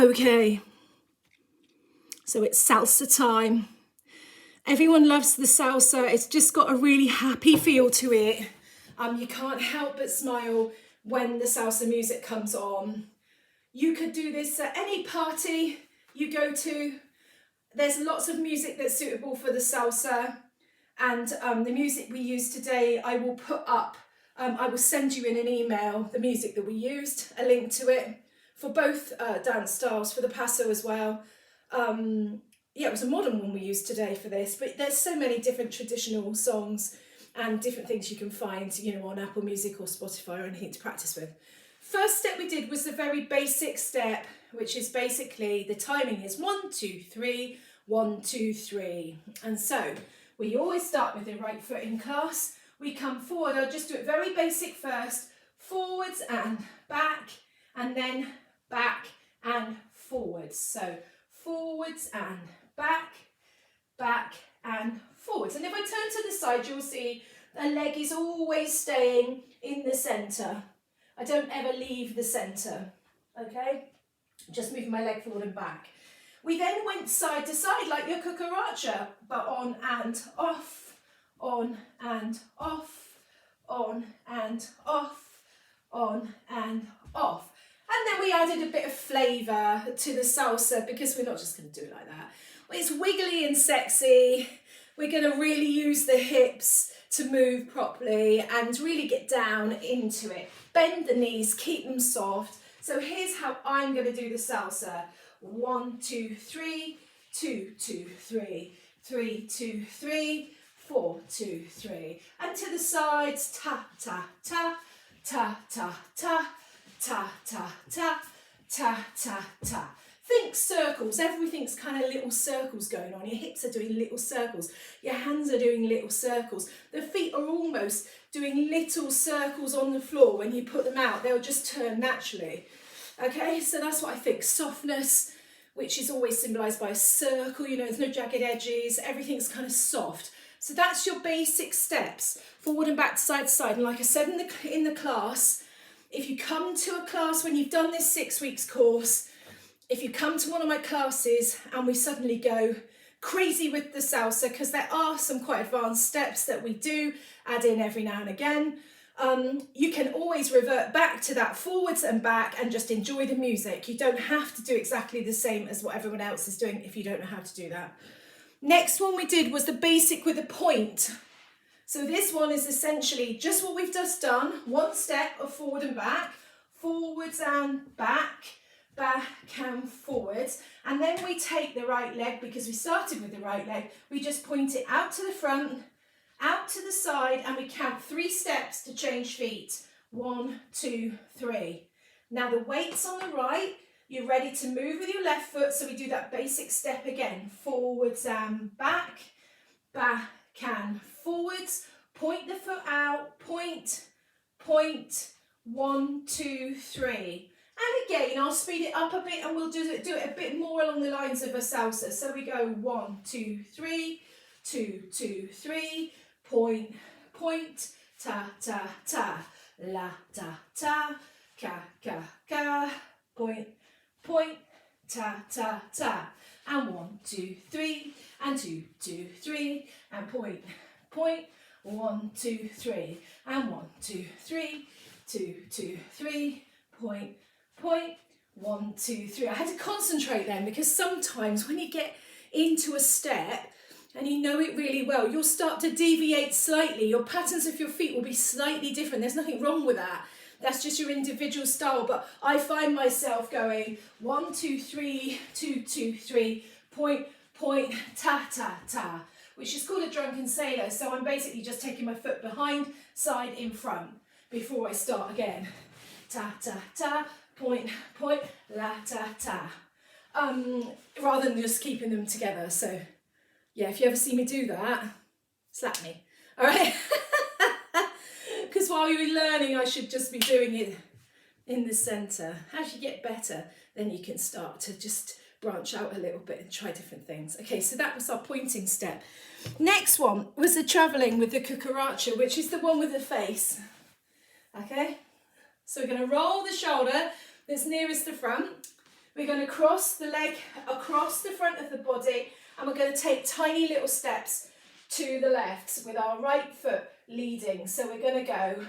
Okay, so it's salsa time. Everyone loves the salsa. It's just got a really happy feel to it. You can't help but smile when the salsa music comes on. You could do this at any party you go to. There's lots of music that's suitable for the salsa, and the music we use today I will put up. I will send you in an email the music that we used, a link to it, for both dance styles, for the paso as well. Yeah, it was a modern one we used today for this, but there's so many different traditional songs and different things you can find, you know, on Apple Music or Spotify or anything to practice with. First step we did was the very basic step, which is basically the timing is 1, 2, 3, 1, 2, 3. And so we always start with the right foot in class. We come forward, I'll just do it very basic first, forwards and back, and then back and forwards. So forwards and back, back and forwards. And if I turn to the side, you'll see the leg is always staying in the centre. I don't ever leave the centre, okay? Just moving my leg forward and back. We then went side to side like your cucaracha, but on and off, on and off, on and off, on and off. And then we added a bit of flavour to the salsa because we're not just going to do it like that. It's wiggly and sexy. We're going to really use the hips to move properly and really get down into it. Bend the knees, keep them soft. So here's how I'm going to do the salsa. 1, 2, 3, 2, 2, 3, 3, 2, 3, 4, 2, 3. And to the sides, ta, ta, ta, ta, ta, ta, ta, ta, ta, ta, ta, ta. Think circles. Everything's kind of little circles going on. Your hips are doing little circles. Your hands are doing little circles. The feet are almost doing little circles on the floor. When you put them out, they'll just turn naturally. Okay, so that's what I think. Softness, which is always symbolised by a circle. You know, there's no jagged edges. Everything's kind of soft. So that's your basic steps. Forward and back, side to side. And like I said in the class, if you come to a class when you've done this 6 weeks course, if you come to one of my classes and we suddenly go crazy with the salsa, because there are some quite advanced steps that we do add in every now and again, you can always revert back to that forwards and back and just enjoy the music. You don't have to do exactly the same as what everyone else is doing if you don't know how to do that. Next one we did was the basic with a point. So this one is essentially just what we've just done. One step of forward and back, forwards and back, back and forwards. And then we take the right leg, because we started with the right leg, we just point it out to the front, out to the side, and we count 3 steps to change feet. 1, 2, 3. Now the weight's on the right, you're ready to move with your left foot, so we do that basic step again. Forwards and back, back and forwards. Point the foot out, point, point, 1, 2, 3. And again, I'll speed it up a bit and we'll do it a bit more along the lines of a salsa. So we go 1, 2, 3, 2, 2, 3, point, point, ta, ta, ta, la, ta, ta, ka, ka, ka, point, point, ta, ta, ta. And 1, 2, 3, and 2, 2, 3, and point, point, 1, 2, 3, and 1, 2, 3, 2, 2, 3, point, point, 1, 2, 3. I had to concentrate then, because sometimes when you get into a step and you know it really well, you'll start to deviate slightly. Your patterns of your feet will be slightly different. There's nothing wrong with that. That's just your individual style. But I find myself going 1, 2, 3, 2, 2, 3, point, point, ta, ta, ta, which is called a drunken sailor. So I'm basically just taking my foot behind, side, in front before I start again. Ta, ta, ta, point, point, la, ta, ta. Rather than just keeping them together. So yeah, if you ever see me do that, slap me, all right? Because while you're learning, I should just be doing it in the centre. As you get better, then you can start to just branch out a little bit and try different things. Okay, so that was our pointing step. Next one was the travelling with the cucaracha, which is the one with the face. Okay, so we're going to roll the shoulder that's nearest the front, We're going to cross the leg across the front of the body, and we're going to take tiny little steps to the left with our right foot leading. So we're going to go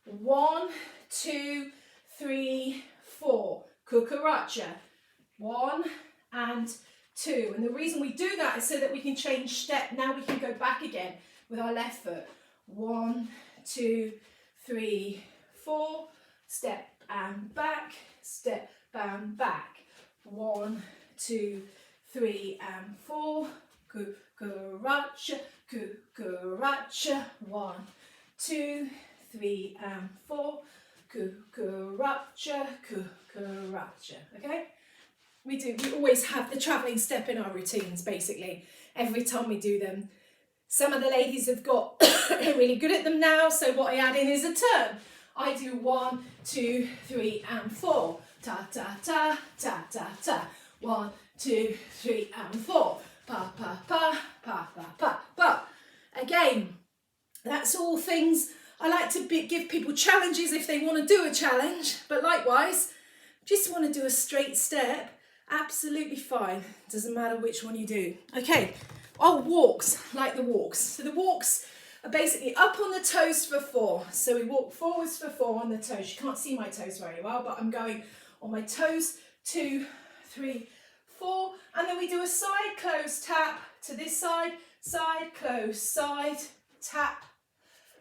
1, 2, 3, 4. Cucaracha. 1 and 2. And the reason we do that is so that we can change step. Now we can go back again with our left foot. 1, 2, 3, 4. Step and back. Step and back. 1, 2, 3 and 4. Cucaracha, cucaracha. 1, 2, 3 and 4. Cucaracha, cucaracha. Okay? We always have the travelling step in our routines, basically, every time we do them. Some of the ladies have got really good at them now, so what I add in is a turn. I do 1, 2, 3 and 4. Ta ta ta ta ta ta. 1, 2, 3 and 4. Pa pa pa pa pa pa pa. Again, that's all things. I like to give people challenges if they want to do a challenge, but likewise, just want to do a straight step, absolutely fine. Doesn't matter which one you do. Okay. Oh, walks, like the walks. So the walks are basically up on the toes for 4. So we walk forwards for 4 on the toes. You can't see my toes very well, but I'm going on my toes, 2, 3, 4. And then we do a side close tap to this side, close, side, tap,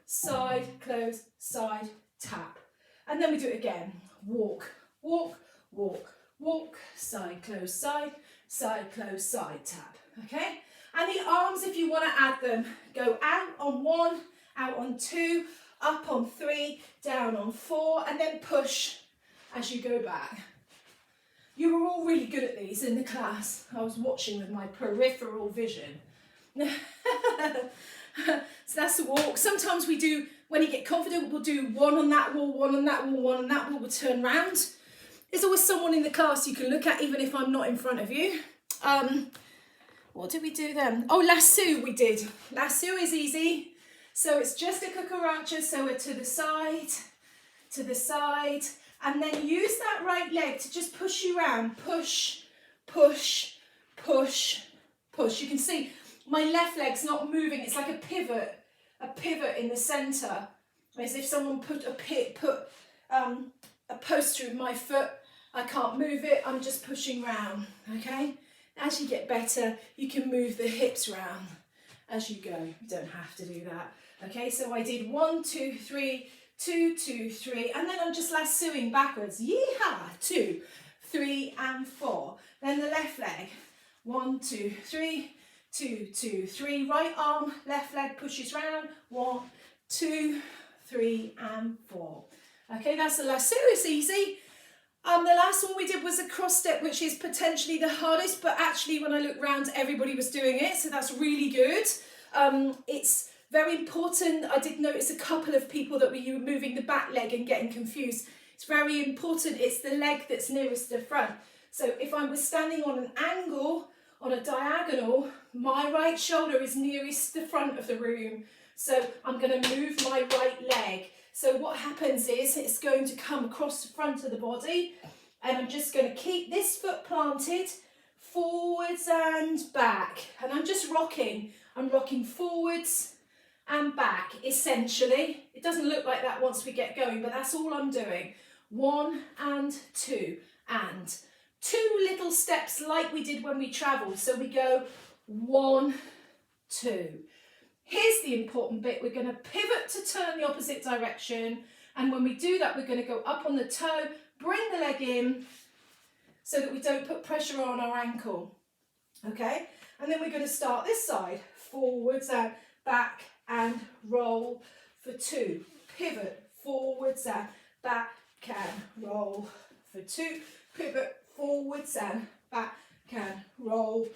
side, close, side, tap. And then we do it again. Walk, walk, walk, walk, side, close, side, close, side, tap. Okay? And the arms, if you want to add them, go out on 1, out on 2, up on 3, down on 4, and then push as you go back. You were all really good at these in the class. I was watching with my peripheral vision. So that's the walk. Sometimes we do, when you get confident, we'll do 1 on that wall, 1 on that wall, 1 on that wall, we'll turn round. There's always someone in the class you can look at, even if I'm not in front of you. What did we do then? Oh, lasso we did. Lasso is easy. So it's just a cucaracha, so we're to the side, and then use that right leg to just push you around. Push, push, push, push. You can see my left leg's not moving. It's like a pivot in the centre, as if someone put a post through my foot. I can't move it. I'm just pushing round. Okay. As you get better, you can move the hips round as you go. You don't have to do that. Okay, so I did 1, 2, 3, 2, 2, 3, and then I'm just lassoing backwards. Yeehaw! 2, 3, and 4. Then the left leg. 1, 2, 3, 2, 2, 3. Right arm, left leg pushes round. 1, 2, 3, and 4. Okay, that's the lasso. It's easy. The last one we did was a cross step, which is potentially the hardest, but actually when I look round, everybody was doing it, so that's really good. It's very important. I did notice a couple of people that were moving the back leg and getting confused. It's very important. It's the leg that's nearest the front. So if I was standing on an angle, on a diagonal, my right shoulder is nearest the front of the room. So I'm going to move my right leg. So what happens is it's going to come across the front of the body, and I'm just going to keep this foot planted forwards and back, and I'm just rocking. I'm rocking forwards and back, essentially. It doesn't look like that once we get going, but that's all I'm doing. 1 and 2 and 2 little steps like we did when we travelled. So we go 1, 2. Here's the important bit. We're going to pivot to turn the opposite direction. And when we do that, we're going to go up on the toe, bring the leg in so that we don't put pressure on our ankle. Okay? And then we're going to start this side. Forwards and back and roll for 2. Pivot, forwards and back and roll for 2. Pivot, forwards and back and roll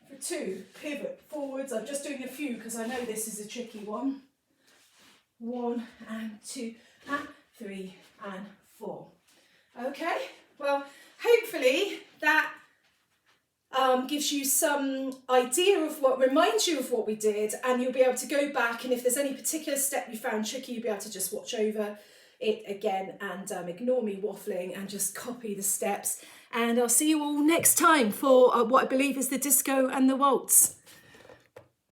for 2. Pivot, forwards. I'm just doing a few because I know this is a tricky one. 1 and 2 and 3 and 4. Okay, well, hopefully that gives you some idea of what, reminds you of what we did, and you'll be able to go back, and if there's any particular step you found tricky, you'll be able to just watch over it again and ignore me waffling and just copy the steps. And I'll see you all next time for what I believe is the disco and the waltz.